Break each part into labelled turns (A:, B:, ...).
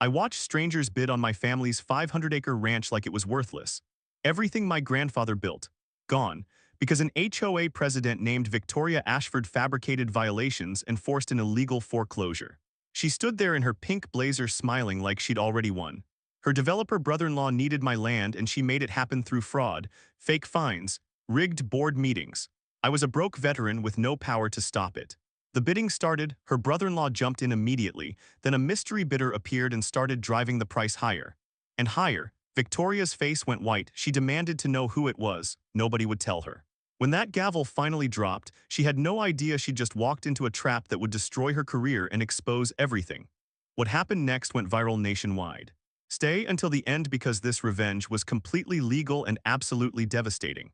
A: I watched strangers bid on my family's 500-acre ranch like it was worthless. Everything my grandfather built, gone, because an HOA president named Victoria Ashford fabricated violations and forced an illegal foreclosure. She stood there in her pink blazer smiling like she'd already won. Her developer brother-in-law needed my land and she made it happen through fraud, fake fines, rigged board meetings. I was a broke veteran with no power to stop it. The bidding started, her brother-in-law jumped in immediately, then a mystery bidder appeared and started driving the price higher. And higher. Victoria's face went white. She demanded to know who it was. Nobody would tell her. When that gavel finally dropped, she had no idea she'd just walked into a trap that would destroy her career and expose everything. What happened next went viral nationwide. Stay until the end because this revenge was completely legal and absolutely devastating.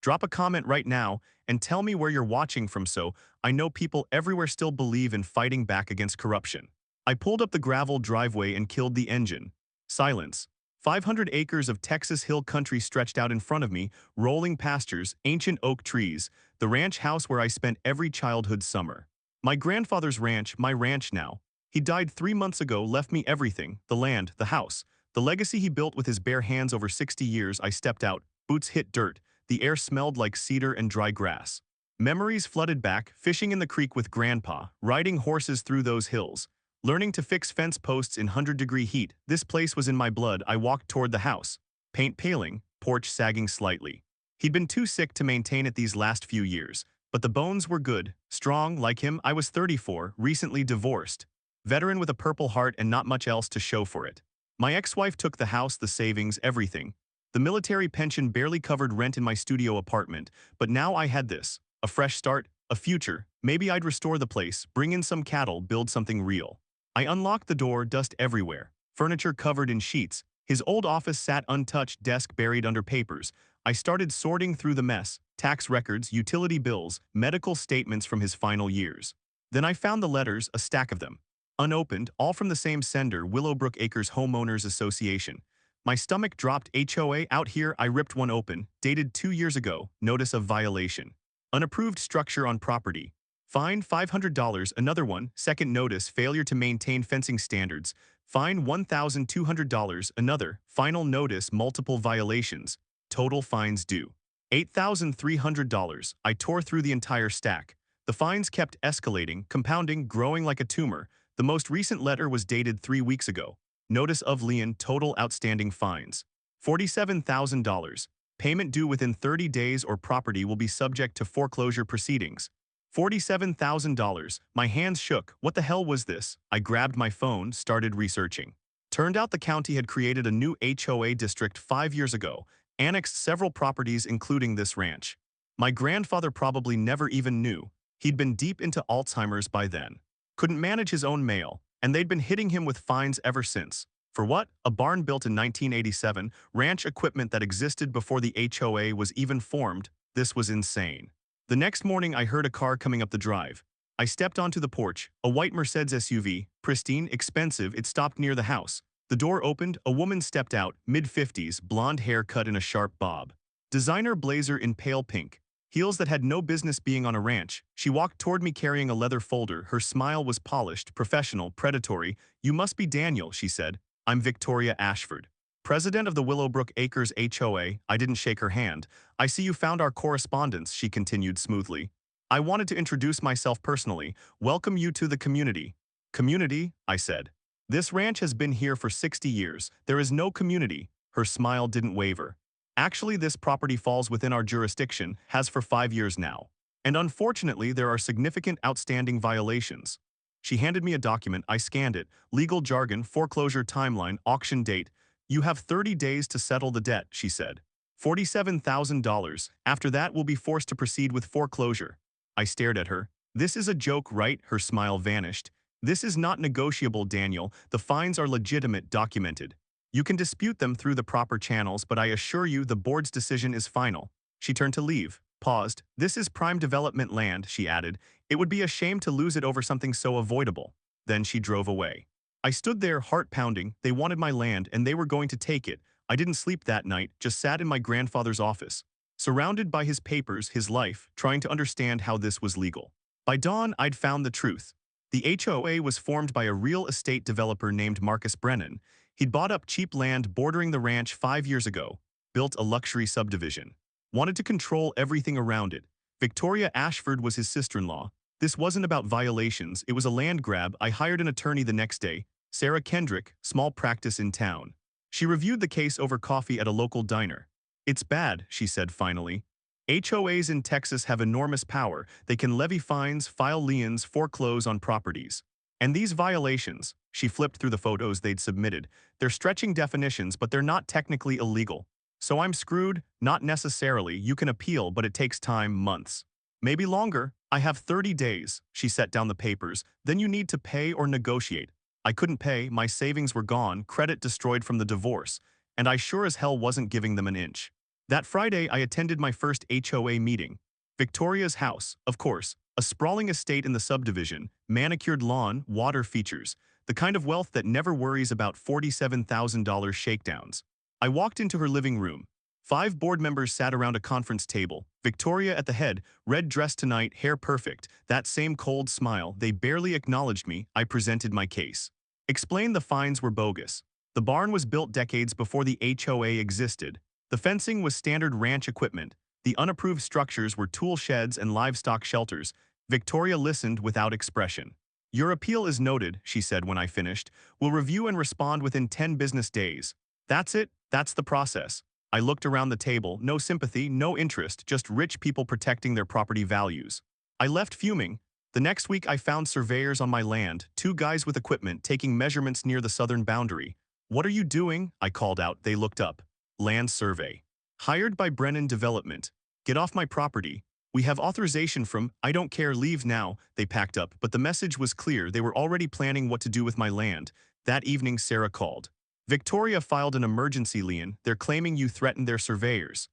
A: Drop a comment right now and tell me where you're watching from so I know people everywhere still believe in fighting back against corruption. I pulled up the gravel driveway and killed the engine. Silence. 500 acres of Texas hill country stretched out in front of me, rolling pastures, ancient oak trees, the ranch house where I spent every childhood summer. My grandfather's ranch, my ranch now. He died 3 months ago, left me everything, the land, the house. The legacy he built with his bare hands over 60 years. I stepped out, boots hit dirt. The air smelled like cedar and dry grass. Memories flooded back, fishing in the creek with Grandpa, riding horses through those hills, learning to fix fence posts in 100-degree heat. This place was in my blood. I walked toward the house, paint paling, porch sagging slightly. He'd been too sick to maintain it these last few years, but the bones were good, strong like him. I was 34, recently divorced, veteran with a purple heart and not much else to show for it. My ex-wife took the house, the savings, everything. The military pension barely covered rent in my studio apartment, but now I had this, a fresh start, a future. Maybe I'd restore the place, bring in some cattle, build something real. I unlocked the door, dust everywhere, furniture covered in sheets. His old office sat untouched, desk buried under papers. I started sorting through the mess, tax records, utility bills, medical statements from his final years. Then I found the letters, a stack of them. Unopened, all from the same sender, Willowbrook Acres Homeowners Association. My stomach dropped. HOA out here. I ripped one open, dated 2 years ago, notice of violation. Unapproved structure on property. Fine $500, another one, second notice, failure to maintain fencing standards. Fine $1,200, another, final notice, multiple violations. Total fines due. $8,300. I tore through the entire stack. The fines kept escalating, compounding, growing like a tumor. The most recent letter was dated 3 weeks ago. Notice of lien, total outstanding fines. $47,000. Payment due within 30 days or property will be subject to foreclosure proceedings. $47,000. My hands shook. What the hell was this? I grabbed my phone, started researching. Turned out the county had created a new HOA district 5 years ago, annexed several properties including this ranch. My grandfather probably never even knew. He'd been deep into Alzheimer's by then. Couldn't manage his own mail, and they'd been hitting him with fines ever since. For what? A barn built in 1987, ranch equipment that existed before the HOA was even formed. This was insane. The next morning I heard a car coming up the drive. I stepped onto the porch, a white Mercedes SUV, pristine, expensive. It stopped near the house. The door opened, a woman stepped out, mid-50s, blonde hair cut in a sharp bob. Designer blazer in pale pink. Heels that had no business being on a ranch. She walked toward me carrying a leather folder. Her smile was polished, professional, predatory. "You must be Daniel," she said. "I'm Victoria Ashford, president of the Willowbrook Acres HOA." I didn't shake her hand. "I see you found our correspondence," she continued smoothly. "I wanted to introduce myself personally, welcome you to the community." "Community?" I said. "This ranch has been here for 60 years. There is no community." Her smile didn't waver. "Actually, this property falls within our jurisdiction, has for 5 years now. And unfortunately, there are significant outstanding violations." She handed me a document. I scanned it. Legal jargon, foreclosure timeline, auction date. "You have 30 days to settle the debt," she said. $47,000. After that, we'll be forced to proceed with foreclosure." I stared at her. "This is a joke, right?" Her smile vanished. "This is not negotiable, Daniel. The fines are legitimate, documented. You can dispute them through the proper channels, but I assure you the board's decision is final." She turned to leave, paused. "This is prime development land," she added. "It would be a shame to lose it over something so avoidable." Then she drove away. I stood there, heart pounding. They wanted my land, and they were going to take it. I didn't sleep that night, just sat in my grandfather's office, surrounded by his papers, his life, trying to understand how this was legal. By dawn, I'd found the truth. The HOA was formed by a real estate developer named Marcus Brennan. He'd bought up cheap land bordering the ranch 5 years ago, built a luxury subdivision, wanted to control everything around it. Victoria Ashford was his sister-in-law. This wasn't about violations, it was a land grab. I hired an attorney the next day, Sarah Kendrick, small practice in town. She reviewed the case over coffee at a local diner. "It's bad," she said finally. HOAs in Texas have enormous power. They can levy fines, file liens, foreclose on properties. And these violations, she flipped through the photos they'd submitted, they're stretching definitions, but they're not technically illegal. So I'm screwed? Not necessarily. You can appeal, but it takes time, months. Maybe longer. I have 30 days. She set down the papers. Then you need to pay or negotiate. I couldn't pay. My savings were gone, credit destroyed from the divorce, and I sure as hell wasn't giving them an inch. That Friday, I attended my first HOA meeting. Victoria's house, of course, a sprawling estate in the subdivision, manicured lawn, water features, the kind of wealth that never worries about $47,000 shakedowns. I walked into her living room. 5 board members sat around a conference table, Victoria at the head, red dress tonight, hair perfect, that same cold smile. They barely acknowledged me. I presented my case. Explained the fines were bogus. The barn was built decades before the HOA existed. The fencing was standard ranch equipment. The unapproved structures were tool sheds and livestock shelters. Victoria listened without expression. "Your appeal is noted," she said when I finished. "We'll review and respond within 10 business days." That's it. That's the process. I looked around the table, no sympathy, no interest, just rich people protecting their property values. I left fuming. The next week I found surveyors on my land, 2 guys with equipment taking measurements near the southern boundary. "What are you doing?" I called out. They looked up. "Land survey. Hired by Brennan Development. Get off my property. We have authorization from, I don't care, leave now." They packed up, but the message was clear. They were already planning what to do with my land. That evening Sarah called. "Victoria filed an emergency lien. They're claiming you threatened their surveyors."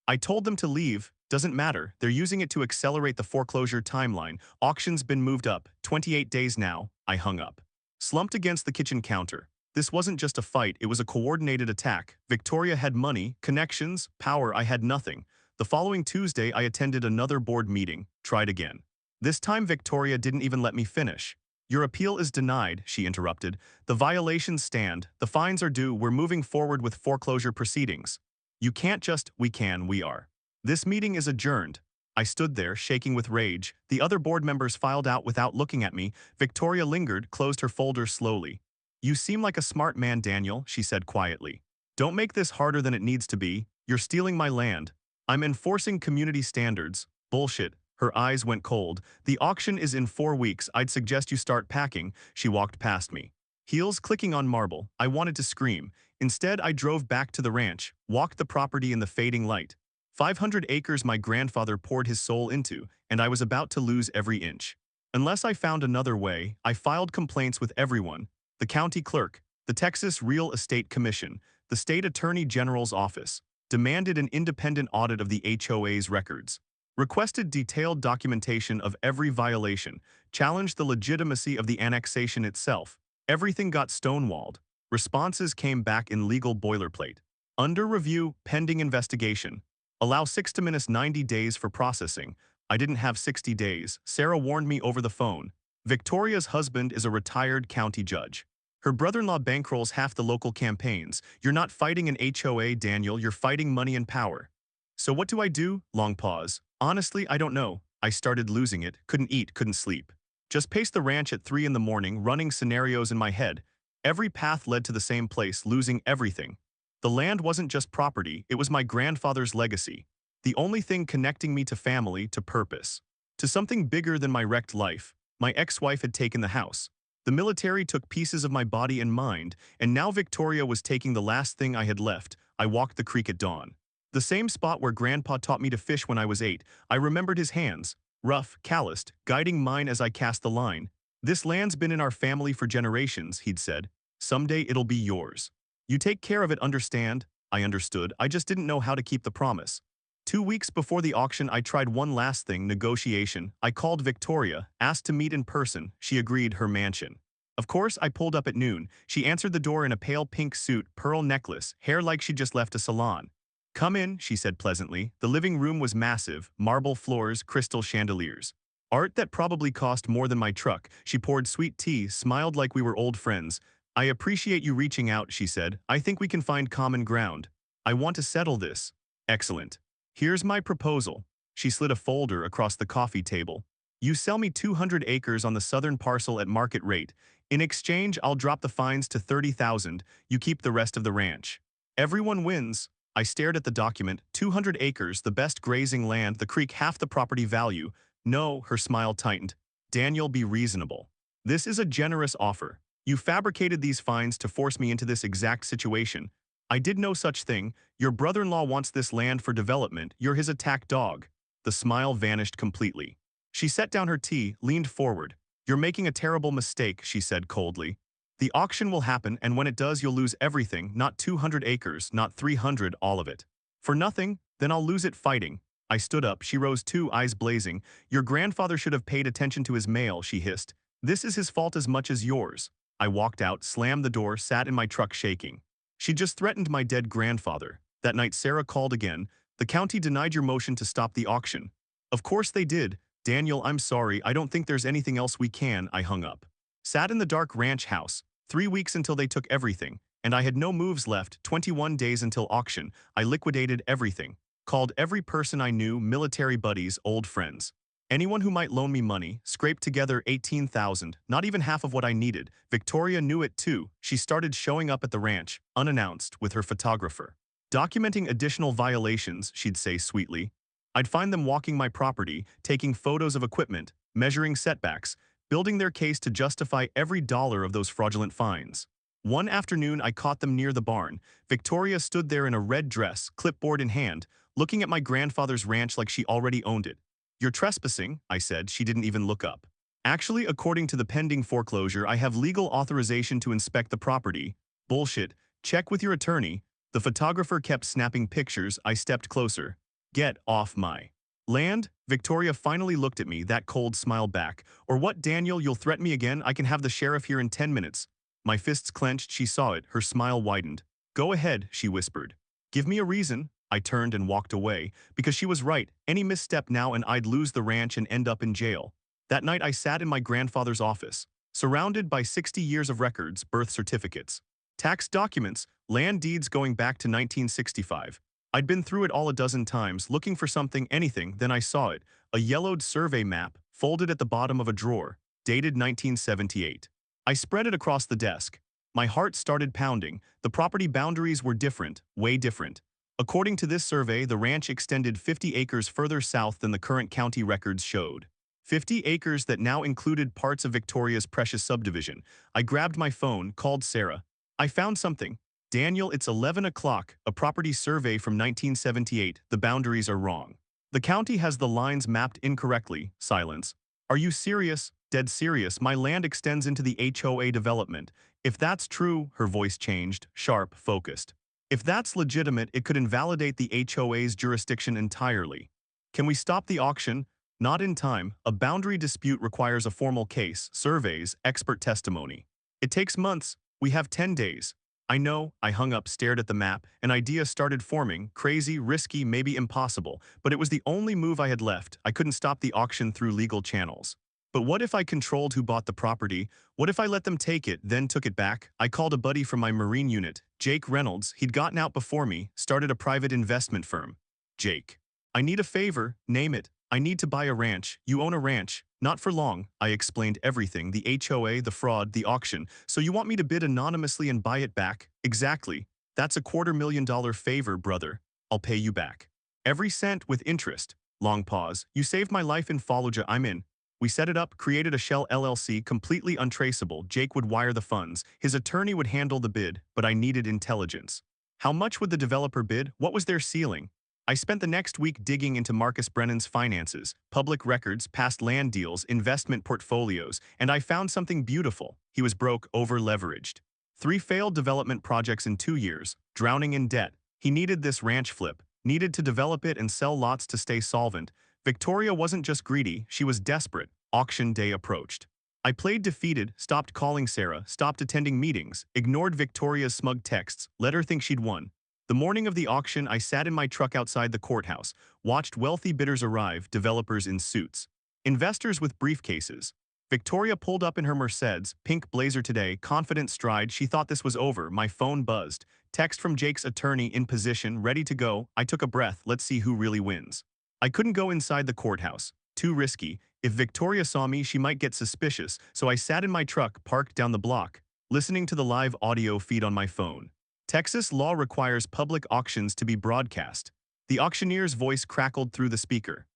A: I told them to leave. "Doesn't matter. They're using it to accelerate the foreclosure timeline. Auction's been moved up. 28 days now." I hung up. Slumped against the kitchen counter. This wasn't just a fight, it was a coordinated attack. Victoria had money, connections, power. I had nothing. The following Tuesday, I attended another board meeting. Tried again. This time Victoria didn't even let me finish. "Your appeal is denied," she interrupted. "The violations stand. The fines are due. We're moving forward with foreclosure proceedings." "You can't just," "We can, we are." "This meeting is adjourned." I stood there, shaking with rage. The other board members filed out without looking at me. Victoria lingered, closed her folder slowly. "You seem like a smart man, Daniel," she said quietly. "Don't make this harder than it needs to be. You're stealing my land. I'm enforcing community standards." "Bullshit." Her eyes went cold. "The auction is in 4 weeks. I'd suggest you start packing." She walked past me. Heels clicking on marble. I wanted to scream. Instead, I drove back to the ranch, walked the property in the fading light. 500 acres my grandfather poured his soul into, and I was about to lose every inch. Unless I found another way, I filed complaints with everyone. The county clerk, the Texas Real Estate Commission, the state attorney general's office. Demanded an independent audit of the HOA's records. Requested detailed documentation of every violation, challenged the legitimacy of the annexation itself. Everything got stonewalled. Responses came back in legal boilerplate. Under review, pending investigation. Allow 6 to 90 days for processing. I didn't have 60 days. Sarah warned me over the phone. Victoria's husband is a retired county judge. Her brother-in-law bankrolls half the local campaigns. "You're not fighting an HOA, Daniel. You're fighting money and power." "So what do I do?" Long pause. "Honestly, I don't know." I started losing it. Couldn't eat, couldn't sleep. Just paced the ranch at 3 in the morning, running scenarios in my head. Every path led to the same place, losing everything. The land wasn't just property, it was my grandfather's legacy. The only thing connecting me to family, to purpose. To something bigger than my wrecked life. My ex-wife had taken the house. The military took pieces of my body and mind, and now Victoria was taking the last thing I had left. I walked the creek at dawn. The same spot where Grandpa taught me to fish when I was 8. I remembered his hands, rough, calloused, guiding mine as I cast the line. "This land's been in our family for generations," he'd said. "Someday it'll be yours. You take care of it, understand?" I understood, I just didn't know how to keep the promise. 2 weeks before the auction, I tried one last thing, negotiation. I called Victoria, asked to meet in person. She agreed, her mansion. Of course, I pulled up at noon. She answered the door in a pale pink suit, pearl necklace, hair like she'd just left a salon. "Come in," she said pleasantly. The living room was massive, marble floors, crystal chandeliers. Art that probably cost more than my truck. She poured sweet tea, smiled like we were old friends. I appreciate you reaching out, she said. I think we can find common ground. I want to settle this. Excellent. Here's my proposal. She slid a folder across the coffee table. You sell me 200 acres on the southern parcel at market rate. In exchange, I'll drop the fines to 30,000. You keep the rest of the ranch. Everyone wins. I stared at the document. 200 acres, the best grazing land, the creek half the property value. No, her smile tightened. Daniel, be reasonable. This is a generous offer. You fabricated these fines to force me into this exact situation. I did no such thing. Your brother-in-law wants this land for development. You're his attack dog. The smile vanished completely. She set down her tea, leaned forward. You're making a terrible mistake, she said coldly. The auction will happen, and when it does, you'll lose everything, not 200 acres, not 300, all of it. For nothing? Then I'll lose it fighting. I stood up, she rose too, eyes blazing. Your grandfather should have paid attention to his mail, she hissed. This is his fault as much as yours. I walked out, slammed the door, sat in my truck shaking. She just threatened my dead grandfather. That night Sarah called again. The county denied your motion to stop the auction. Of course they did. Daniel, I'm sorry, I don't think there's anything else we can. I hung up. Sat in the dark ranch house. 3 weeks until they took everything, and I had no moves left. 21 days until auction. I liquidated everything. Called every person I knew, military buddies, old friends. Anyone who might loan me money, scraped together 18,000, not even half of what I needed. Victoria knew it too. She started showing up at the ranch, unannounced, with her photographer. Documenting additional violations, she'd say sweetly. I'd find them walking my property, taking photos of equipment, measuring setbacks, building their case to justify every dollar of those fraudulent fines. One afternoon, I caught them near the barn. Victoria stood there in a red dress, clipboard in hand, looking at my grandfather's ranch like she already owned it. You're trespassing, I said. She didn't even look up. Actually, according to the pending foreclosure, I have legal authorization to inspect the property. Bullshit. Check with your attorney. The photographer kept snapping pictures. I stepped closer. Get off my land? Victoria finally looked at me, that cold smile back. Or what, Daniel, you'll threaten me again? I can have the sheriff here in 10 minutes. My fists clenched, she saw it, her smile widened. Go ahead, she whispered. Give me a reason. I turned and walked away, because she was right. Any misstep now and I'd lose the ranch and end up in jail. That night I sat in my grandfather's office, surrounded by 60 years of records, birth certificates, tax documents, land deeds going back to 1965. I'd been through it all a dozen times, looking for something, anything, then I saw it, a yellowed survey map, folded at the bottom of a drawer, dated 1978. I spread it across the desk. My heart started pounding. The property boundaries were different, way different. According to this survey, the ranch extended 50 acres further south than the current county records showed. 50 acres that now included parts of Victoria's precious subdivision. I grabbed my phone, called Sarah. I found something. Daniel, it's 11 o'clock, a property survey from 1978. The boundaries are wrong. The county has the lines mapped incorrectly. Silence. Are you serious? Dead serious. My land extends into the HOA development. If that's true, her voice changed, sharp, focused. If that's legitimate, it could invalidate the HOA's jurisdiction entirely. Can we stop the auction? Not in time. A boundary dispute requires a formal case, surveys, expert testimony. It takes months. We have 10 days. I know. I hung up, stared at the map. An idea started forming, crazy, risky, maybe impossible, but it was the only move I had left. I couldn't stop the auction through legal channels. But what if I controlled who bought the property? What if I let them take it, then took it back? I called a buddy from my Marine unit, Jake Reynolds. He'd gotten out before me, started a private investment firm. Jake. I need a favor, name it. I need to buy a ranch. You own a ranch. Not for long. I explained everything, the HOA, the fraud, the auction. So you want me to bid anonymously and buy it back? Exactly. That's a $250,000 favor, brother. I'll pay you back. Every cent with interest. Long pause. You saved my life in Fallujah. I'm in. We set it up, created a shell LLC, completely untraceable. Jake would wire the funds. His attorney would handle the bid, but I needed intelligence. How much would the developer bid? What was their ceiling? I spent the next week digging into Marcus Brennan's finances, public records, past land deals, investment portfolios, and I found something beautiful. He was broke, over-leveraged. 3 failed development projects in 2 years, drowning in debt. He needed this ranch flip, needed to develop it and sell lots to stay solvent. Victoria wasn't just greedy, she was desperate. Auction day approached. I played defeated, stopped calling Sarah, stopped attending meetings, ignored Victoria's smug texts, let her think she'd won. The morning of the auction, I sat in my truck outside the courthouse, watched wealthy bidders arrive, developers in suits. Investors with briefcases. Victoria pulled up in her Mercedes, pink blazer today, confident stride. She thought this was over. My phone buzzed. Text from Jake's attorney in position, ready to go. I took a breath. Let's see who really wins. I couldn't go inside the courthouse. Too risky. If Victoria saw me, she might get suspicious, so I sat in my truck parked down the block, listening to the live audio feed on my phone. Texas law requires public auctions to be broadcast. The auctioneer's voice crackled through the speaker.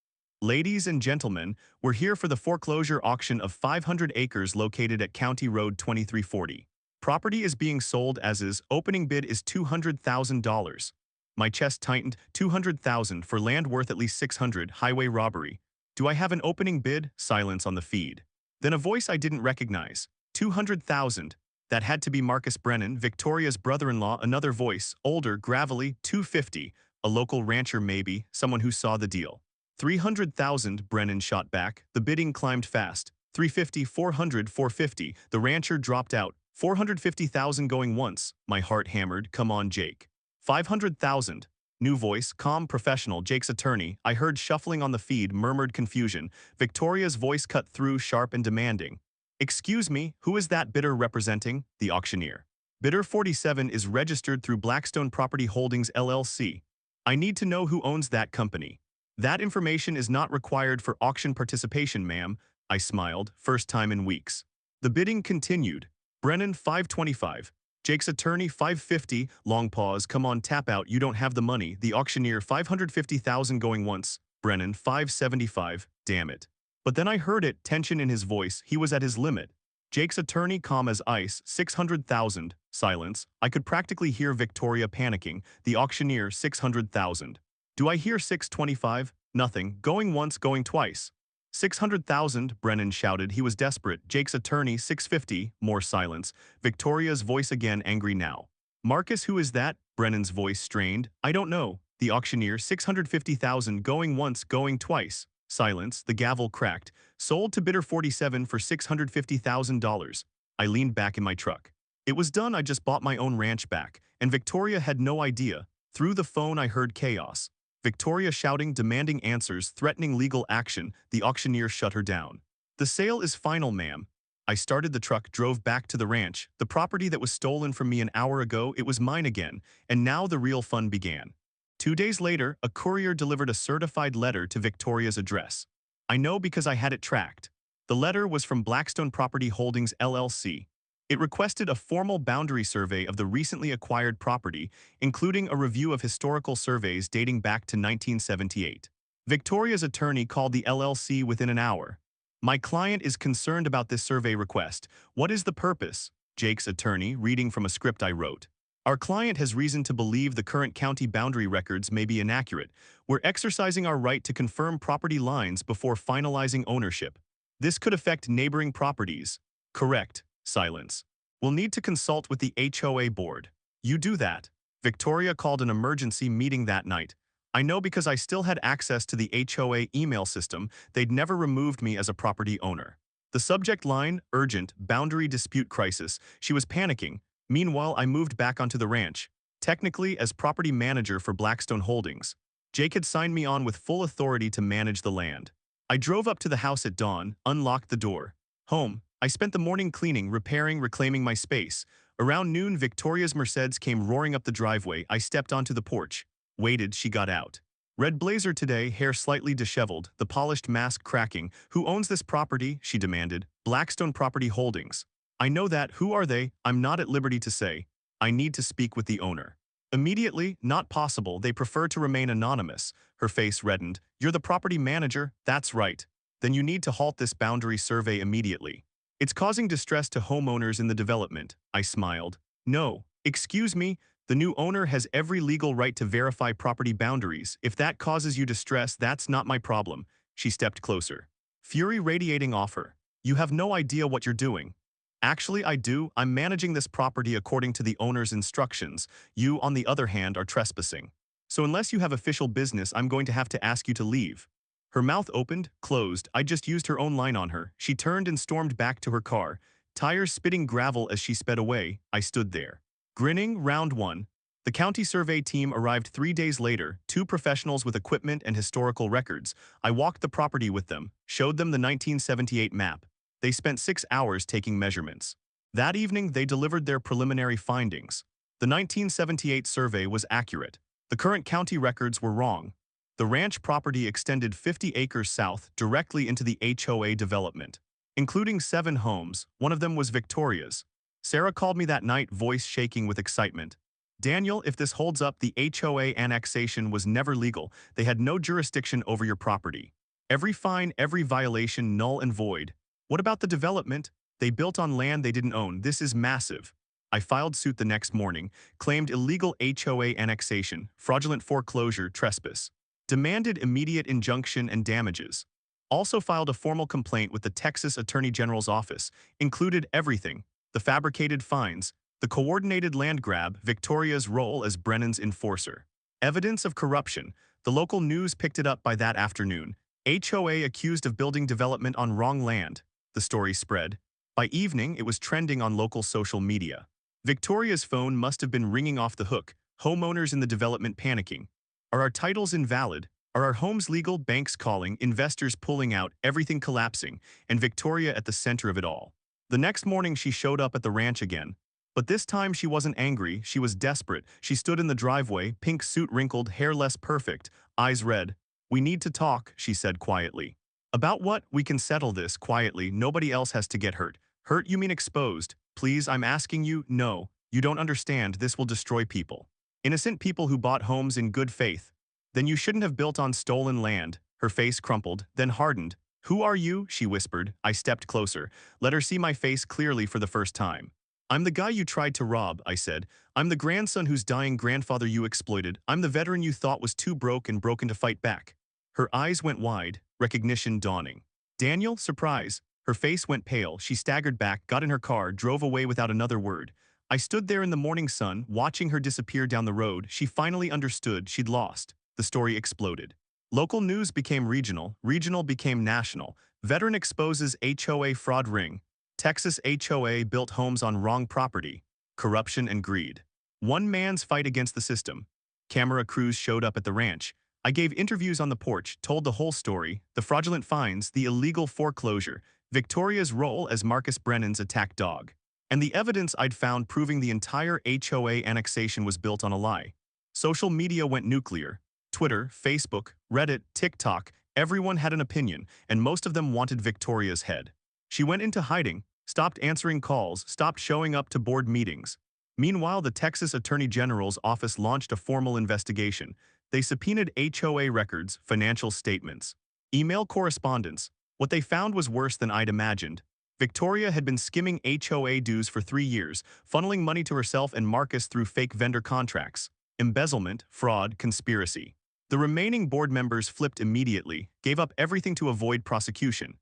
A: Ladies and gentlemen, we're here for the foreclosure auction of 500 acres located at County Road 2340. Property is being sold as is. Opening bid is $200,000. My chest tightened. $200,000 for land worth at least $600. Highway robbery. Do I have an opening bid? Silence on the feed. Then a voice I didn't recognize. $200,000. That had to be Marcus Brennan, Victoria's brother-in-law. Another voice, older, gravelly. $250. A local rancher maybe, someone who saw the deal. $300,000, Brennan shot back. The bidding climbed fast. $350, $400, $450. The rancher dropped out. $450,000 going once. My heart hammered. Come on, Jake. $500,000. New voice, calm, professional, Jake's attorney. I heard shuffling on the feed, murmured confusion. Victoria's voice cut through, sharp and demanding. Excuse me, who is that bidder representing? The auctioneer. Bidder 47 is registered through Blackstone Property Holdings LLC. I need to know who owns that company. That information is not required for auction participation, ma'am. I smiled, first time in weeks. The bidding continued. Brennan, $525. Jake's attorney, $550. Long pause. Come on, tap out. You don't have the money. The auctioneer, $550,000 going once. Brennan, $575. Damn it. But then I heard it, tension in his voice. He was at his limit. Jake's attorney, calm as ice, $600,000. Silence. I could practically hear Victoria panicking. The auctioneer, $600,000. Do I hear 625? Nothing. Going once, going twice. 600,000, Brennan shouted. He was desperate. Jake's attorney, 650. More silence. Victoria's voice again, angry now. Marcus, who is that? Brennan's voice strained. I don't know. The auctioneer, 650,000. Going once, going twice. Silence. The gavel cracked. Sold to bidder 47 for $650,000. I leaned back in my truck. It was done. I just bought my own ranch back. And Victoria had no idea. Through the phone I heard chaos. Victoria shouting, demanding answers, threatening legal action. The auctioneer shut her down. The sale is final, ma'am. I started the truck, drove back to the ranch. The property that was stolen from me an hour ago, it was mine again. And now the real fun began. 2 days later, a courier delivered a certified letter to Victoria's address. I know because I had it tracked. The letter was from Blackstone Property Holdings LLC. It requested a formal boundary survey of the recently acquired property, including a review of historical surveys dating back to 1978. Victoria's attorney called the LLC within an hour. My client is concerned about this survey request. What is the purpose? Jake's attorney, reading from a script I wrote. Our client has reason to believe the current county boundary records may be inaccurate. We're exercising our right to confirm property lines before finalizing ownership. This could affect neighboring properties. Correct. Silence. We'll need to consult with the HOA board. You do that. Victoria called an emergency meeting that night. I know because I still had access to the HOA email system. They'd never removed me as a property owner. The subject line, urgent, boundary dispute crisis. She was panicking. Meanwhile, I moved back onto the ranch, technically as property manager for Blackstone Holdings. Jake had signed me on with full authority to manage the land. I drove up to the house at dawn, unlocked the door. Home. I spent the morning cleaning, repairing, reclaiming my space. Around noon, Victoria's Mercedes came roaring up the driveway. I stepped onto the porch. Waited, she got out. Red blazer today, hair slightly disheveled, the polished mask cracking. Who owns this property? She demanded. Blackstone Property Holdings. I know that. Who are they? I'm not at liberty to say. I need to speak with the owner. Immediately, not possible. They prefer to remain anonymous. Her face reddened. You're the property manager? That's right. Then you need to halt this boundary survey immediately. It's causing distress to homeowners in the development. I smiled. No, excuse me, the new owner has every legal right to verify property boundaries. If that causes you distress, that's not my problem. She stepped closer. Fury radiating off her. You have no idea what you're doing. Actually, I do. I'm managing this property according to the owner's instructions. You, on the other hand, are trespassing. So unless you have official business, I'm going to have to ask you to leave. Her mouth opened, closed. I just used her own line on her. She turned and stormed back to her car, tires spitting gravel as she sped away. I stood there. Grinning, round one. The county survey team arrived 3 days later, two professionals with equipment and historical records. I walked the property with them, showed them the 1978 map. They spent 6 hours taking measurements. That evening, they delivered their preliminary findings. The 1978 survey was accurate. The current county records were wrong. The ranch property extended 50 acres south directly into the HOA development, including 7 homes. One of them was Victoria's. Sarah called me that night, voice shaking with excitement. Daniel, if this holds up, the HOA annexation was never legal. They had no jurisdiction over your property. Every fine, every violation, null and void. What about the development? They built on land they didn't own. This is massive. I filed suit the next morning, claimed illegal HOA annexation, fraudulent foreclosure, trespass. Demanded immediate injunction and damages. Also filed a formal complaint with the Texas Attorney General's office. Included everything: the fabricated fines, the coordinated land grab, Victoria's role as Brennan's enforcer. Evidence of corruption. The local news picked it up by that afternoon. HOA accused of building development on wrong land. The story spread. By evening, it was trending on local social media. Victoria's phone must have been ringing off the hook, homeowners in the development panicking. Are our titles invalid? Are our homes legal? Banks calling, investors pulling out, everything collapsing, and Victoria at the center of it all. The next morning, she showed up at the ranch again. But this time she wasn't angry, she was desperate. She stood in the driveway, pink suit wrinkled, hair less perfect, eyes red. "We need to talk," she said quietly. "About what? We can settle this quietly, nobody else has to get hurt." "Hurt, you mean exposed? Please, I'm asking you." "No, you don't understand, this will destroy people. Innocent people who bought homes in good faith. Then you shouldn't have built on stolen land." Her face crumpled, then hardened. "Who are you?" she whispered. I stepped closer, let her see my face clearly for the first time. "I'm the guy you tried to rob," I said. "I'm the grandson whose dying grandfather you exploited. I'm the veteran you thought was too broken to fight back." Her eyes went wide, recognition dawning. "Daniel?" Surprise. Her face went pale, she staggered back, got in her car, drove away without another word. I stood there in the morning sun, watching her disappear down the road. She finally understood she'd lost. The story exploded. Local news became regional, regional became national. Veteran exposes HOA fraud ring. Texas HOA built homes on wrong property. Corruption and greed. One man's fight against the system. Camera crews showed up at the ranch. I gave interviews on the porch, told the whole story, the fraudulent fines, the illegal foreclosure, Victoria's role as Marcus Brennan's attack dog, and the evidence I'd found proving the entire HOA annexation was built on a lie. Social media went nuclear. Twitter, Facebook, Reddit, TikTok, everyone had an opinion, and most of them wanted Victoria's head. She went into hiding, stopped answering calls, stopped showing up to board meetings. Meanwhile, the Texas Attorney General's office launched a formal investigation. They subpoenaed HOA records, financial statements, email correspondence. What they found was worse than I'd imagined. Victoria had been skimming HOA dues for 3 years, funneling money to herself and Marcus through fake vendor contracts. Embezzlement, fraud, conspiracy. The remaining board members flipped immediately, gave up everything to avoid prosecution.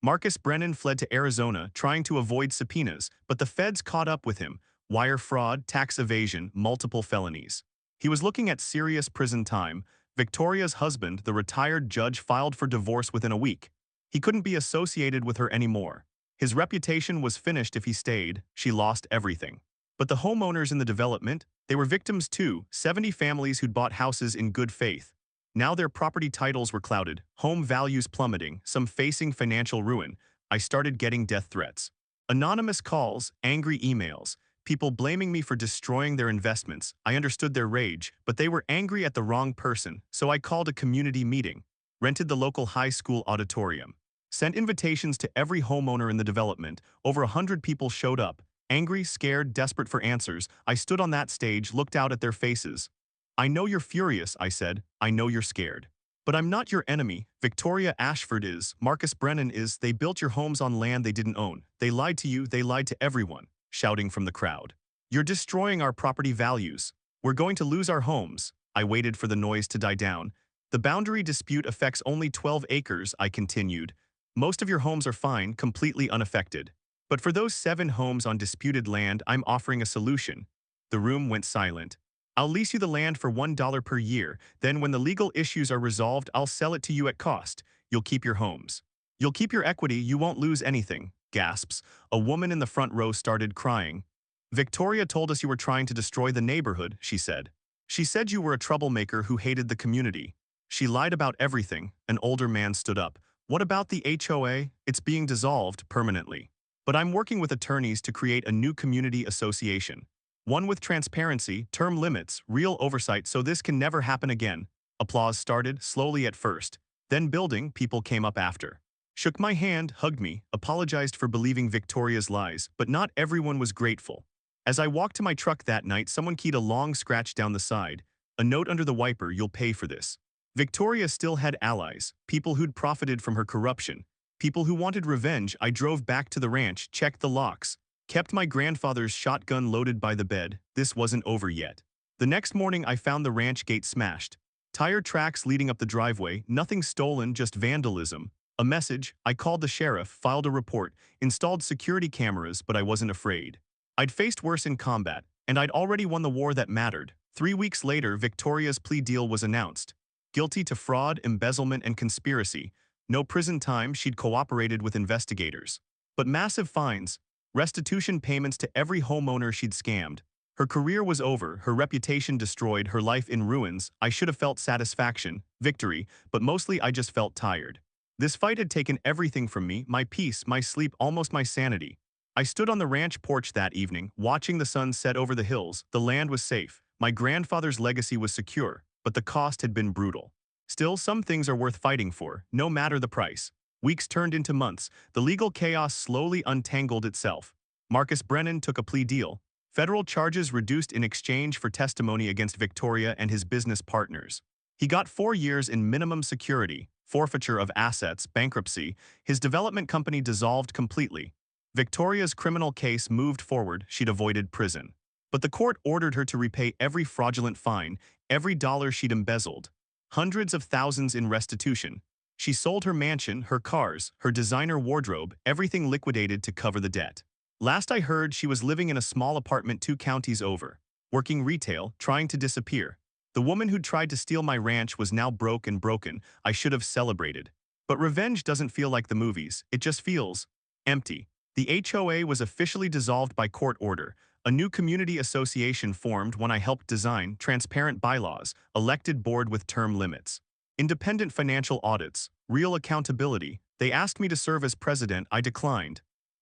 A: Marcus Brennan fled to Arizona, trying to avoid subpoenas, but the feds caught up with him. Wire fraud, tax evasion, multiple felonies. He was looking at serious prison time. Victoria's husband, the retired judge, filed for divorce within a week. He couldn't be associated with her anymore. His reputation was finished if he stayed. She lost everything. But the homeowners in the development, they were victims too, 70 families who'd bought houses in good faith. Now their property titles were clouded, home values plummeting, some facing financial ruin. I started getting death threats. Anonymous calls, angry emails, people blaming me for destroying their investments. I understood their rage, but they were angry at the wrong person, so I called a community meeting, rented the local high school auditorium, sent invitations to every homeowner in the development. Over 100 people showed up, angry, scared, desperate for answers. I stood on that stage, looked out at their faces. "I know you're furious," I said. "I know you're scared. But I'm not your enemy. Victoria Ashford is, Marcus Brennan is. They built your homes on land they didn't own. They lied to you, they lied to everyone," shouting from the crowd. "You're destroying our property values. We're going to lose our homes." I waited for the noise to die down. "The boundary dispute affects only 12 acres, I continued. "Most of your homes are fine, completely unaffected. But for those 7 homes on disputed land, I'm offering a solution." The room went silent. "I'll lease you the land for $1 per year. Then when the legal issues are resolved, I'll sell it to you at cost. You'll keep your homes. You'll keep your equity, you won't lose anything." Gasps. A woman in the front row started crying. Victoria told us you were trying to destroy the neighborhood, she said. She said you were a troublemaker who hated the community. She lied about everything. An older man stood up. What about the HOA? It's being dissolved permanently. But I'm working with attorneys to create a new community association. One with transparency, term limits, real oversight so this can never happen again. Applause started, slowly at first. Then building, people came up after. Shook my hand, hugged me, apologized for believing Victoria's lies, but not everyone was grateful. As I walked to my truck that night, someone keyed a long scratch down the side. A note under the wiper, "You'll pay for this." Victoria still had allies, people who'd profited from her corruption. People who wanted revenge. I drove back to the ranch, checked the locks, kept my grandfather's shotgun loaded by the bed. This wasn't over yet. The next morning I found the ranch gate smashed. Tire tracks leading up the driveway, nothing stolen, just vandalism. A message. I called the sheriff, filed a report, installed security cameras, but I wasn't afraid. I'd faced worse in combat, and I'd already won the war that mattered. 3 weeks later, Victoria's plea deal was announced. Guilty to fraud, embezzlement, and conspiracy. No prison time, she'd cooperated with investigators. But massive fines, restitution payments to every homeowner she'd scammed. Her career was over, her reputation destroyed, her life in ruins. I should have felt satisfaction, victory, but mostly I just felt tired. This fight had taken everything from me, my peace, my sleep, almost my sanity. I stood on the ranch porch that evening, watching the sun set over the hills. The land was safe. My grandfather's legacy was secure, but the cost had been brutal. Still, some things are worth fighting for, no matter the price. Weeks turned into months. The legal chaos slowly untangled itself. Marcus Brennan took a plea deal. Federal charges reduced in exchange for testimony against Victoria and his business partners. He got 4 years in minimum security, forfeiture of assets, bankruptcy. His development company dissolved completely. Victoria's criminal case moved forward. She'd avoided prison. But the court ordered her to repay every fraudulent fine, every dollar she'd embezzled. Hundreds of thousands in restitution. She sold her mansion, her cars, her designer wardrobe, everything liquidated to cover the debt. Last I heard, she was living in a small apartment 2 counties over, working retail, trying to disappear. The woman who'd tried to steal my ranch was now broke and broken. I should have celebrated. But revenge doesn't feel like the movies. It just feels empty. The HOA was officially dissolved by court order. A new community association formed when I helped design transparent bylaws, elected board with term limits, independent financial audits, real accountability. They asked me to serve as president. I declined.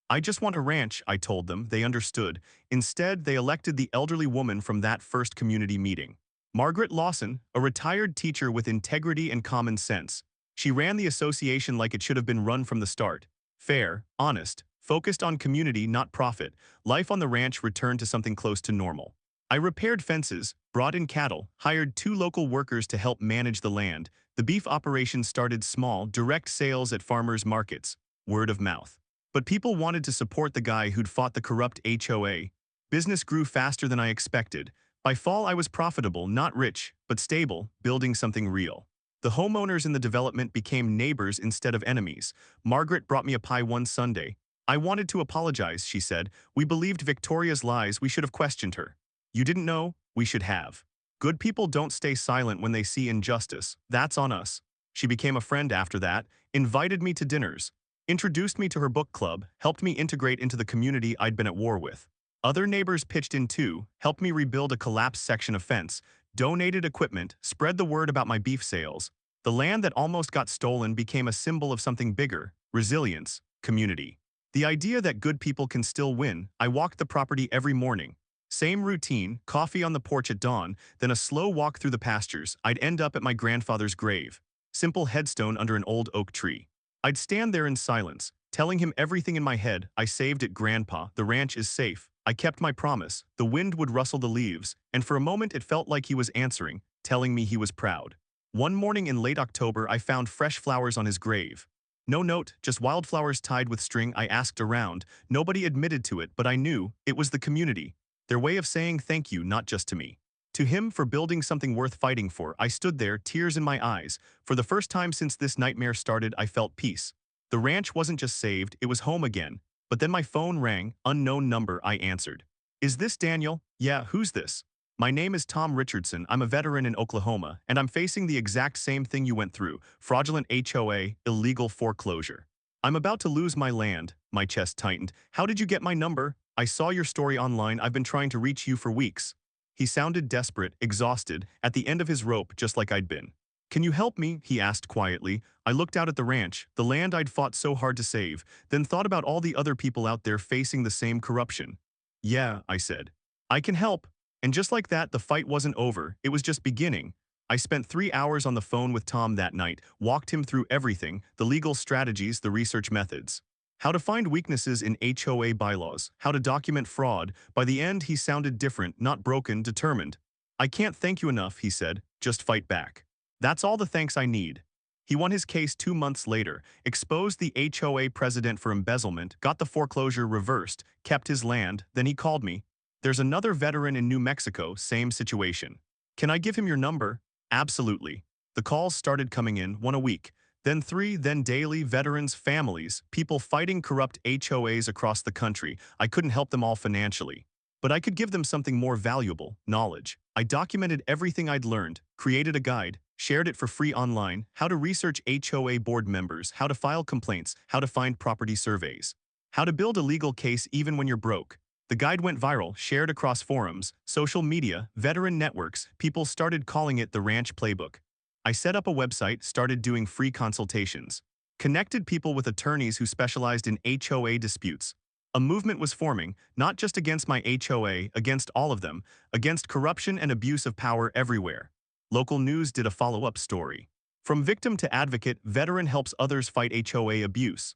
A: I just want a ranch, I told them. They understood. Instead, they elected the elderly woman from that first community meeting. Margaret Lawson, a retired teacher with integrity and common sense. She ran the association like it should have been run from the start. Fair, honest, focused on community, not profit. Life on the ranch returned to something close to normal. I repaired fences, brought in cattle, hired 2 local workers to help manage the land. The beef operation started small, direct sales at farmers' markets, word of mouth. But people wanted to support the guy who'd fought the corrupt HOA. Business grew faster than I expected. By fall, I was profitable, not rich, but stable, building something real. The homeowners in the development became neighbors instead of enemies. Margaret brought me a pie one Sunday. I wanted to apologize, she said. We believed Victoria's lies. We should have questioned her. You didn't know? We should have. Good people don't stay silent when they see injustice. That's on us. She became a friend after that, invited me to dinners, introduced me to her book club, helped me integrate into the community I'd been at war with. Other neighbors pitched in too, helped me rebuild a collapsed section of fence, donated equipment, spread the word about my beef sales. The land that almost got stolen became a symbol of something bigger: resilience, community. The idea that good people can still win. I walked the property every morning. Same routine, coffee on the porch at dawn, then a slow walk through the pastures. I'd end up at my grandfather's grave. Simple headstone under an old oak tree. I'd stand there in silence, telling him everything in my head. I saved it, Grandpa. The ranch is safe. I kept my promise. The wind would rustle the leaves, and for a moment it felt like he was answering, telling me he was proud. One morning in late October, I found fresh flowers on his grave. No note, just wildflowers tied with string. I asked around. Nobody admitted to it, but I knew it was the community. Their way of saying thank you, not just to me. To him for building something worth fighting for. I stood there, tears in my eyes. For the first time since this nightmare started, I felt peace. The ranch wasn't just saved, it was home again. But then my phone rang, unknown number. I answered. Is this Daniel? Yeah, who's this? My name is Tom Richardson. I'm a veteran in Oklahoma, and I'm facing the exact same thing you went through: fraudulent HOA, illegal foreclosure. I'm about to lose my land. My chest tightened. How did you get my number? I saw your story online. I've been trying to reach you for weeks. He sounded desperate, exhausted, at the end of his rope just like I'd been. Can you help me? He asked quietly. I looked out at the ranch, the land I'd fought so hard to save, then thought about all the other people out there facing the same corruption. Yeah, I said. I can help. And just like that, the fight wasn't over, it was just beginning. I spent 3 hours on the phone with Tom that night, walked him through everything, the legal strategies, the research methods. How to find weaknesses in HOA bylaws, how to document fraud. By the end, he sounded different, not broken, determined. I can't thank you enough, he said, just fight back. That's all the thanks I need. He won his case 2 months later, exposed the HOA president for embezzlement, got the foreclosure reversed, kept his land, then he called me. There's another veteran in New Mexico, same situation. Can I give him your number? Absolutely. The calls started coming in, one a week. Then three, then daily, veterans, families, people fighting corrupt HOAs across the country. I couldn't help them all financially. But I could give them something more valuable, knowledge. I documented everything I'd learned, created a guide, shared it for free online, how to research HOA board members, how to file complaints, how to find property surveys, how to build a legal case even when you're broke. The guide went viral, shared across forums, social media, veteran networks. People started calling it the Ranch Playbook. I set up a website, started doing free consultations, connected people with attorneys who specialized in HOA disputes. A movement was forming, not just against my HOA, against all of them, against corruption and abuse of power everywhere. Local news did a follow-up story. From victim to advocate, veteran helps others fight HOA abuse.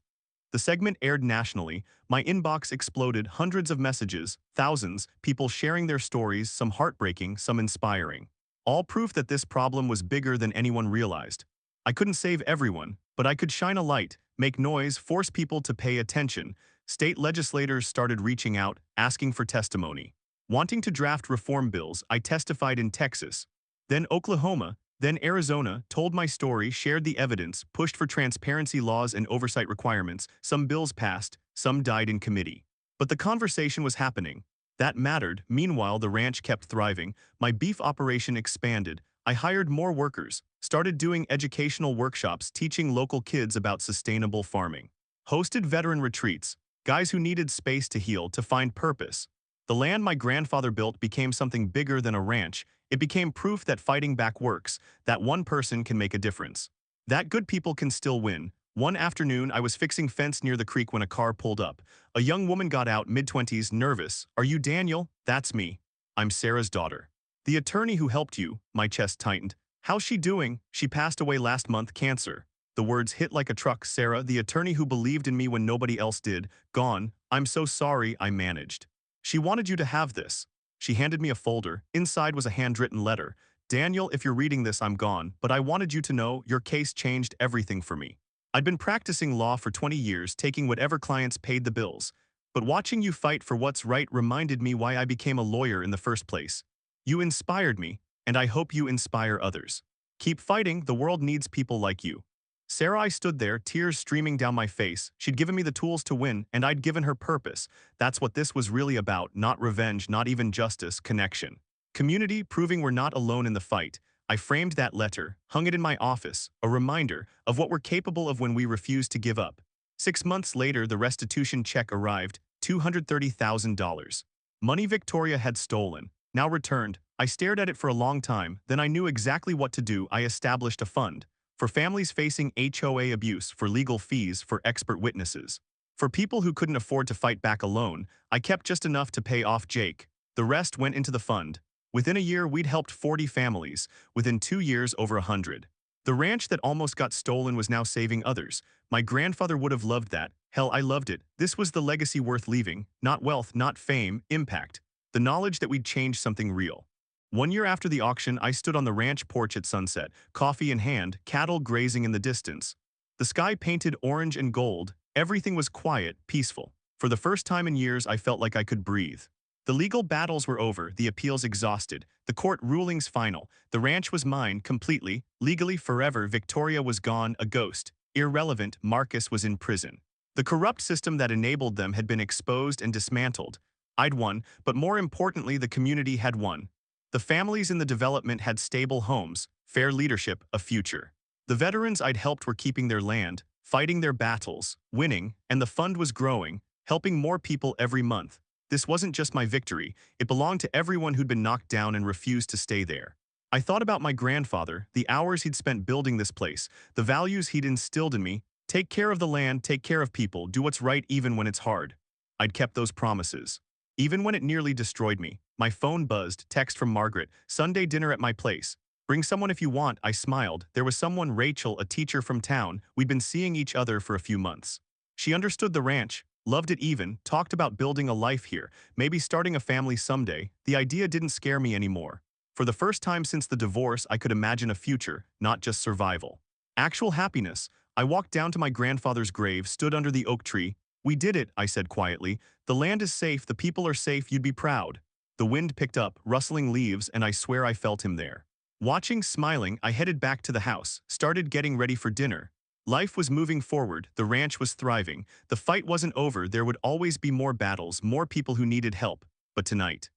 A: The segment aired nationally. My inbox exploded, hundreds of messages, thousands, people sharing their stories, some heartbreaking, some inspiring. All proof that this problem was bigger than anyone realized. I couldn't save everyone, but I could shine a light, make noise, force people to pay attention. State legislators started reaching out, asking for testimony. Wanting to draft reform bills, I testified in Texas. Then Oklahoma, then Arizona, told my story, shared the evidence, pushed for transparency laws and oversight requirements. Some bills passed, some died in committee. But the conversation was happening. That mattered. Meanwhile, the ranch kept thriving. My beef operation expanded. I hired more workers, started doing educational workshops teaching local kids about sustainable farming. Hosted veteran retreats, guys who needed space to heal, to find purpose. The land my grandfather built became something bigger than a ranch. It became proof that fighting back works, that one person can make a difference, that good people can still win. One afternoon, I was fixing fence near the creek when a car pulled up. A young woman got out, mid-20s, nervous. Are you Daniel? That's me. I'm Sarah's daughter. The attorney who helped you. My chest tightened. How's she doing? She passed away last month, cancer. The words hit like a truck. Sarah, the attorney who believed in me when nobody else did, gone. I'm so sorry, I managed. She wanted you to have this. She handed me a folder. Inside was a handwritten letter. Daniel, if you're reading this, I'm gone, but I wanted you to know your case changed everything for me. I'd been practicing law for 20 years, taking whatever clients paid the bills. But watching you fight for what's right reminded me why I became a lawyer in the first place. You inspired me, and I hope you inspire others. Keep fighting, the world needs people like you. Sarah, I stood there, tears streaming down my face. She'd given me the tools to win, and I'd given her purpose. That's what this was really about, not revenge, not even justice, connection. Community, proving we're not alone in the fight. I framed that letter, hung it in my office, a reminder of what we're capable of when we refuse to give up. 6 months later, the restitution check arrived, $230,000. Money Victoria had stolen, now returned. I stared at it for a long time, then I knew exactly what to do. I established a fund. For families facing HOA abuse, for legal fees, for expert witnesses. For people who couldn't afford to fight back alone, I kept just enough to pay off Jake. The rest went into the fund. Within a year, we'd helped 40 families. Within 2 years, over 100. The ranch that almost got stolen was now saving others. My grandfather would have loved that. Hell, I loved it. This was the legacy worth leaving. Not wealth, not fame, impact. The knowledge that we'd changed something real. 1 year after the auction, I stood on the ranch porch at sunset, coffee in hand, cattle grazing in the distance. The sky painted orange and gold. Everything was quiet, peaceful. For the first time in years, I felt like I could breathe. The legal battles were over, the appeals exhausted, the court rulings final. The ranch was mine, completely, legally, forever. Victoria was gone, a ghost. Irrelevant, Marcus was in prison. The corrupt system that enabled them had been exposed and dismantled. I'd won, but more importantly, the community had won. The families in the development had stable homes, fair leadership, a future. The veterans I'd helped were keeping their land, fighting their battles, winning, and the fund was growing, helping more people every month. This wasn't just my victory, it belonged to everyone who'd been knocked down and refused to stay there. I thought about my grandfather, the hours he'd spent building this place, the values he'd instilled in me: take care of the land, take care of people, do what's right even when it's hard. I'd kept those promises. Even when it nearly destroyed me, my phone buzzed, text from Margaret: Sunday dinner at my place. Bring someone if you want. I smiled. There was someone, Rachel, a teacher from town. We'd been seeing each other for a few months. She understood the ranch, loved it even, talked about building a life here, maybe starting a family someday. The idea didn't scare me anymore. For the first time since the divorce, I could imagine a future, not just survival. Actual happiness. I walked down to my grandfather's grave, stood under the oak tree. We did it, I said quietly. The land is safe, the people are safe, you'd be proud. The wind picked up, rustling leaves, and I swear I felt him there. Watching, smiling, I headed back to the house, started getting ready for dinner. Life was moving forward, the ranch was thriving. The fight wasn't over, there would always be more battles, more people who needed help. But tonight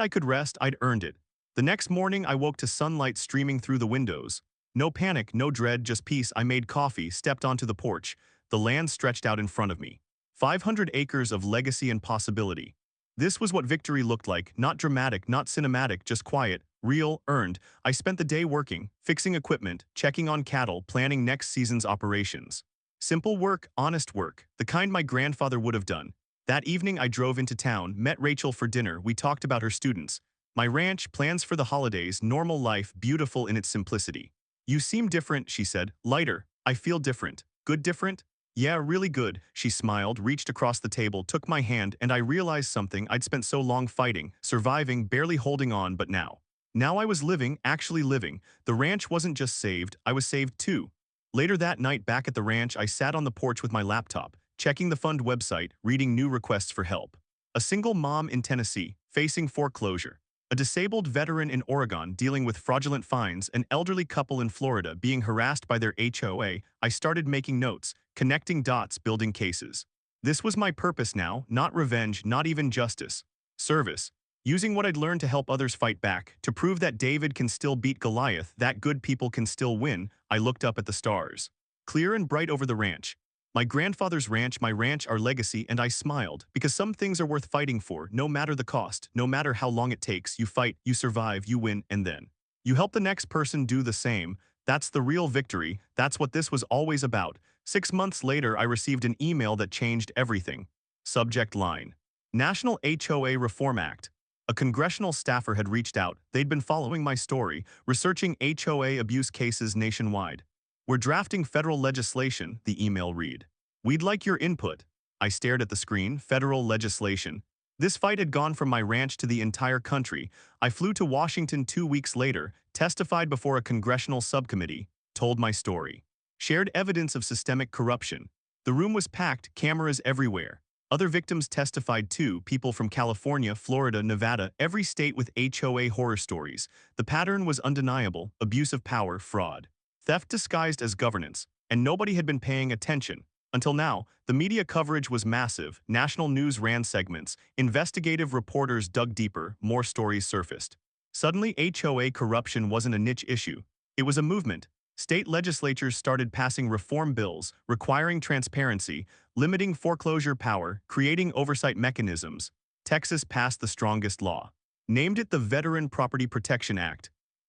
A: I could rest, I'd earned it. The next morning I woke to sunlight streaming through the windows. No panic, no dread, just peace. I made coffee, stepped onto the porch. The land stretched out in front of me. 500 acres of legacy and possibility. This was what victory looked like, not dramatic, not cinematic, just quiet, real, earned. I spent the day working, fixing equipment, checking on cattle, planning next season's operations. Simple work, honest work, the kind my grandfather would have done. That evening I drove into town, met Rachel for dinner, we talked about her students. My ranch, plans for the holidays, normal life, beautiful in its simplicity. You seem different, she said, lighter. I feel different. Good different? Yeah, really good. She smiled, reached across the table, took my hand, and I realized something I'd spent so long fighting, surviving, barely holding on, but now I was living, actually living. The ranch wasn't just saved, I was saved too. Later that night back at the ranch, I sat on the porch with my laptop, checking the fund website, reading new requests for help. A single mom in Tennessee, facing foreclosure. A disabled veteran in Oregon dealing with fraudulent fines, an elderly couple in Florida being harassed by their HOA. I started making notes, connecting dots, building cases. This was my purpose now, not revenge, not even justice. Service. Using what I'd learned to help others fight back, to prove that David can still beat Goliath, that good people can still win. I looked up at the stars. Clear and bright over the ranch. My grandfather's ranch, my ranch, our legacy, and I smiled, because some things are worth fighting for, no matter the cost, no matter how long it takes. You fight, you survive, you win, and then you help the next person do the same. That's the real victory. That's what this was always about. 6 months later, I received an email that changed everything. Subject line: National HOA Reform Act. A congressional staffer had reached out. They'd been following my story, researching HOA abuse cases nationwide. We're drafting federal legislation, the email read. We'd like your input. I stared at the screen. Federal legislation. This fight had gone from my ranch to the entire country. I flew to Washington 2 weeks later, testified before a congressional subcommittee, told my story. Shared evidence of systemic corruption. The room was packed, cameras everywhere. Other victims testified too, people from California, Florida, Nevada, every state with HOA horror stories. The pattern was undeniable: abuse of power, fraud. Theft disguised as governance, and nobody had been paying attention. Until now, the media coverage was massive, national news ran segments, investigative reporters dug deeper, more stories surfaced. Suddenly, HOA corruption wasn't a niche issue. It was a movement. State legislatures started passing reform bills, requiring transparency, limiting foreclosure power, creating oversight mechanisms. Texas passed the strongest law. Named it the Veteran Property Protection Act.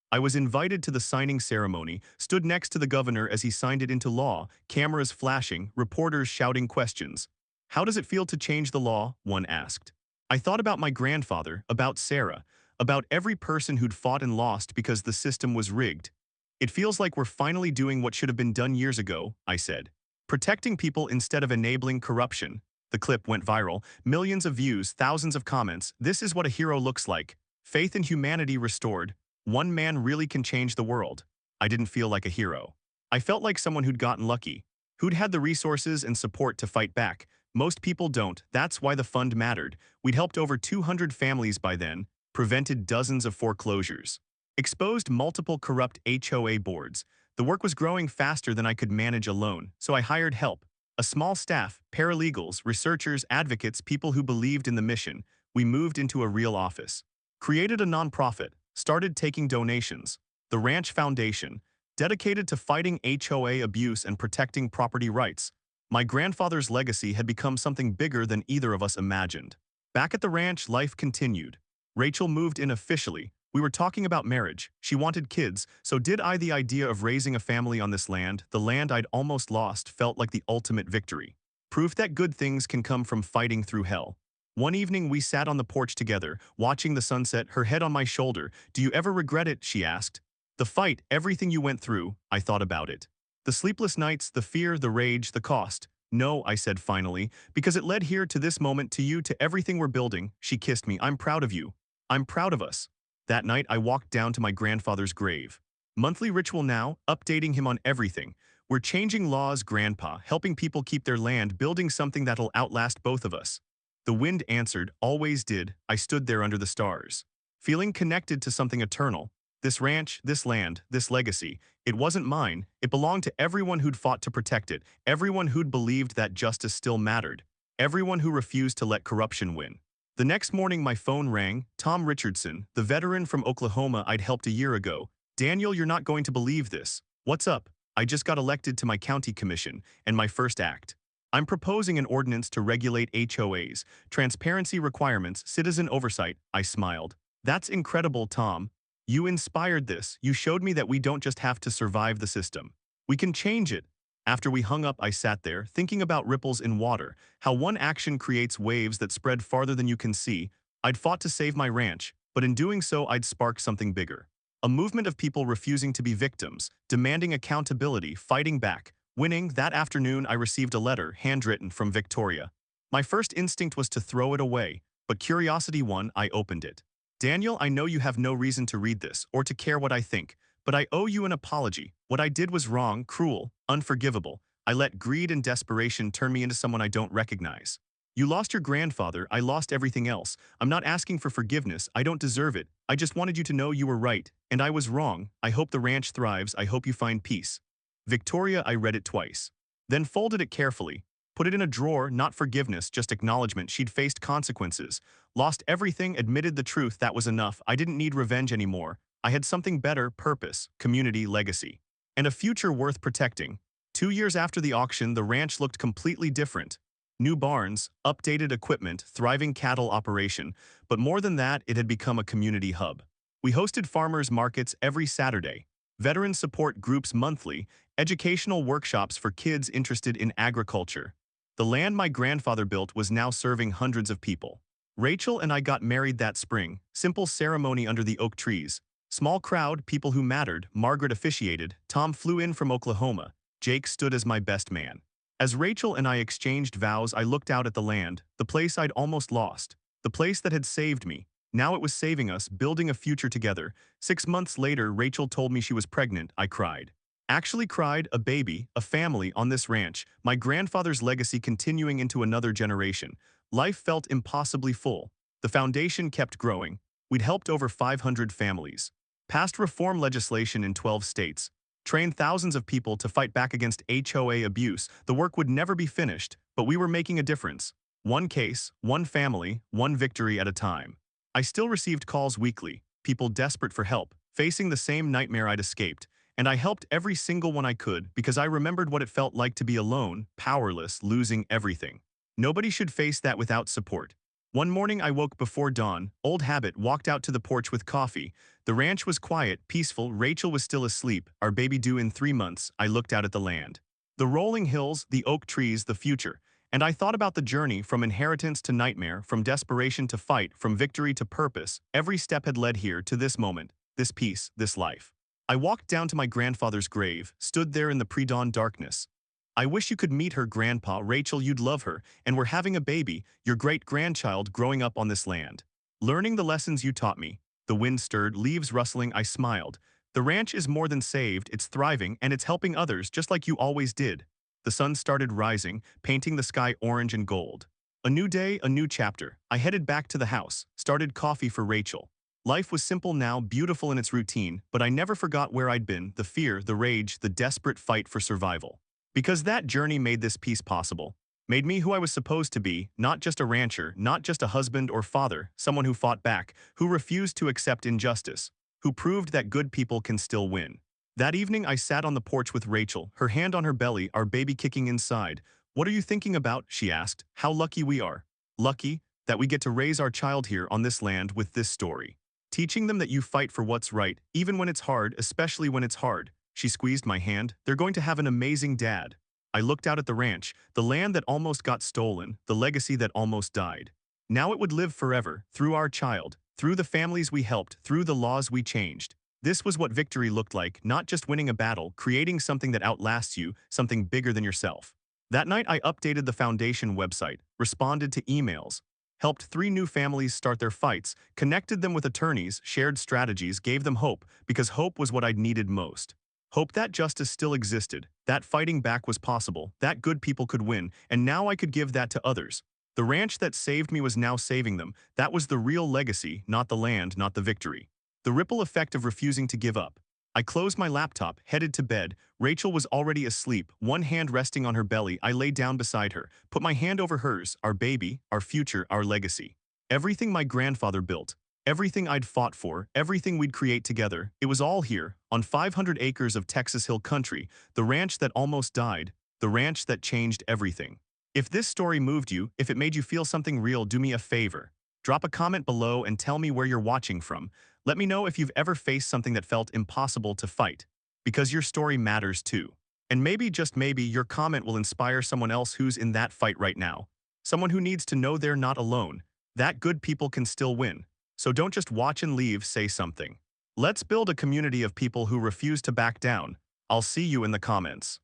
A: I was invited to the signing ceremony, stood next to the governor as he signed it into law, cameras flashing, reporters shouting questions. How does it feel to change the law? One asked. I thought about my grandfather, about Sarah, about every person who'd fought and lost because the system was rigged. It feels like we're finally doing what should have been done years ago, I said. Protecting people instead of enabling corruption. The clip went viral, millions of views, thousands of comments. This is what a hero looks like. Faith in humanity restored. One man really can change the world. I didn't feel like a hero. I felt like someone who'd gotten lucky, who'd had the resources and support to fight back. Most people don't. That's why the fund mattered. We'd helped over 200 families by then, prevented dozens of foreclosures, exposed multiple corrupt HOA boards. The work was growing faster than I could manage alone, so I hired help. A small staff, paralegals, researchers, advocates, people who believed in the mission. We moved into a real office. Created a nonprofit. Started taking donations. The Ranch Foundation, dedicated to fighting HOA abuse and protecting property rights. My grandfather's legacy had become something bigger than either of us imagined. Back at the ranch, life continued. Rachel moved in officially. We were talking about marriage. She wanted kids, so did I. The idea of raising a family on this land, the land I'd almost lost, felt like the ultimate victory. Proof that good things can come from fighting through hell. One evening we sat on the porch together, watching the sunset, her head on my shoulder. Do you ever regret it? She asked. The fight, everything you went through, I thought about it. The sleepless nights, the fear, the rage, the cost. No, I said finally, because it led here to this moment, to you, to everything we're building. She kissed me. I'm proud of you. I'm proud of us. That night I walked down to my grandfather's grave. Monthly ritual now, updating him on everything. We're changing laws, Grandpa, helping people keep their land, building something that'll outlast both of us. The wind answered, always did. I stood there under the stars, feeling connected to something eternal. This ranch, this land, this legacy, it wasn't mine. It belonged to everyone who'd fought to protect it, everyone who'd believed that justice still mattered, everyone who refused to let corruption win. The next morning my phone rang. Tom Richardson, the veteran from Oklahoma I'd helped a year ago. Daniel, you're not going to believe this. What's up? I just got elected to my county commission, and my first act. I'm proposing an ordinance to regulate HOAs, transparency requirements, citizen oversight. I smiled. That's incredible, Tom. You inspired this. You showed me that we don't just have to survive the system. We can change it. After we hung up, I sat there, thinking about ripples in water, how one action creates waves that spread farther than you can see. I'd fought to save my ranch, but in doing so I'd sparked something bigger. A movement of people refusing to be victims, demanding accountability, fighting back. Winning. That afternoon I received a letter, handwritten, from Victoria. My first instinct was to throw it away, but curiosity won. I opened it. Daniel, I know you have no reason to read this or to care what I think, but I owe you an apology. What I did was wrong, cruel, unforgivable. I let greed and desperation turn me into someone I don't recognize. You lost your grandfather, I lost everything else. I'm not asking for forgiveness, I don't deserve it. I just wanted you to know you were right, and I was wrong. I hope the ranch thrives, I hope you find peace. Victoria, I read it twice. Then folded it carefully. Put it in a drawer, not forgiveness, just acknowledgement. She'd faced consequences. Lost everything, admitted the truth, that was enough. I didn't need revenge anymore. I had something better, purpose, community, legacy. And a future worth protecting. 2 years after the auction, the ranch looked completely different. New barns, updated equipment, thriving cattle operation. But more than that, it had become a community hub. We hosted farmers markets every Saturday, veteran support groups monthly, educational workshops for kids interested in agriculture. The land my grandfather built was now serving hundreds of people. Rachel and I got married that spring, simple ceremony under the oak trees. Small crowd, people who mattered. Margaret officiated. Tom flew in from Oklahoma. Jake stood as my best man. As Rachel and I exchanged vows, I looked out at the land, the place I'd almost lost, the place that had saved me. Now it was saving us, building a future together. 6 months later, Rachel told me she was pregnant. I cried. Actually cried, a baby, a family on this ranch, my grandfather's legacy continuing into another generation. Life felt impossibly full. The foundation kept growing. We'd helped over 500 families. Passed reform legislation in 12 states. Trained thousands of people to fight back against HOA abuse. The work would never be finished, but we were making a difference. One case, one family, one victory at a time. I still received calls weekly, people desperate for help, facing the same nightmare I'd escaped. And I helped every single one I could because I remembered what it felt like to be alone, powerless, losing everything. Nobody should face that without support. One morning I woke before dawn, old habit, walked out to the porch with coffee. The ranch was quiet, peaceful. Rachel was still asleep, our baby due in 3 months. I looked out at the land. The rolling hills, the oak trees, the future. And I thought about the journey, from inheritance to nightmare, from desperation to fight, from victory to purpose. Every step had led here to this moment, this peace, this life. I walked down to my grandfather's grave, stood there in the pre-dawn darkness. I wish you could meet her, Grandpa. Rachel, you'd love her, and we're having a baby, your great-grandchild, growing up on this land. Learning the lessons you taught me. The wind stirred, leaves rustling. I smiled. The ranch is more than saved, it's thriving, and it's helping others, just like you always did. The sun started rising, painting the sky orange and gold. A new day, a new chapter. I headed back to the house, started coffee for Rachel. Life was simple now, beautiful in its routine, but I never forgot where I'd been, the fear, the rage, the desperate fight for survival. Because that journey made this peace possible. Made me who I was supposed to be, not just a rancher, not just a husband or father, someone who fought back, who refused to accept injustice, who proved that good people can still win. That evening I sat on the porch with Rachel, her hand on her belly, our baby kicking inside. What are you thinking about? She asked. How lucky we are. Lucky? that we get to raise our child here on this land with this story. Teaching them that you fight for what's right, even when it's hard, especially when it's hard. She squeezed my hand. They're going to have an amazing dad. I looked out at the ranch, the land that almost got stolen, the legacy that almost died. Now it would live forever, through our child, through the families we helped, through the laws we changed. This was what victory looked like, not just winning a battle, creating something that outlasts you, something bigger than yourself. That night I updated the foundation website, responded to emails, helped 3 new families start their fights, connected them with attorneys, shared strategies, gave them hope, because hope was what I'd needed most. Hope that justice still existed, that fighting back was possible, that good people could win, and now I could give that to others. The ranch that saved me was now saving them. That was the real legacy, not the land, not the victory. The ripple effect of refusing to give up. I closed my laptop, headed to bed. Rachel was already asleep, one hand resting on her belly. I lay down beside her, put my hand over hers, our baby, our future, our legacy. Everything my grandfather built, everything I'd fought for, everything we'd create together, it was all here, on 500 acres of Texas Hill Country, the ranch that almost died, the ranch that changed everything. If this story moved you, if it made you feel something real, do me a favor. Drop a comment below and tell me where you're watching from. Let me know if you've ever faced something that felt impossible to fight, because your story matters too. And maybe, just maybe, your comment will inspire someone else who's in that fight right now. Someone who needs to know they're not alone, that good people can still win. So don't just watch and leave, say something. Let's build a community of people who refuse to back down. I'll see you in the comments.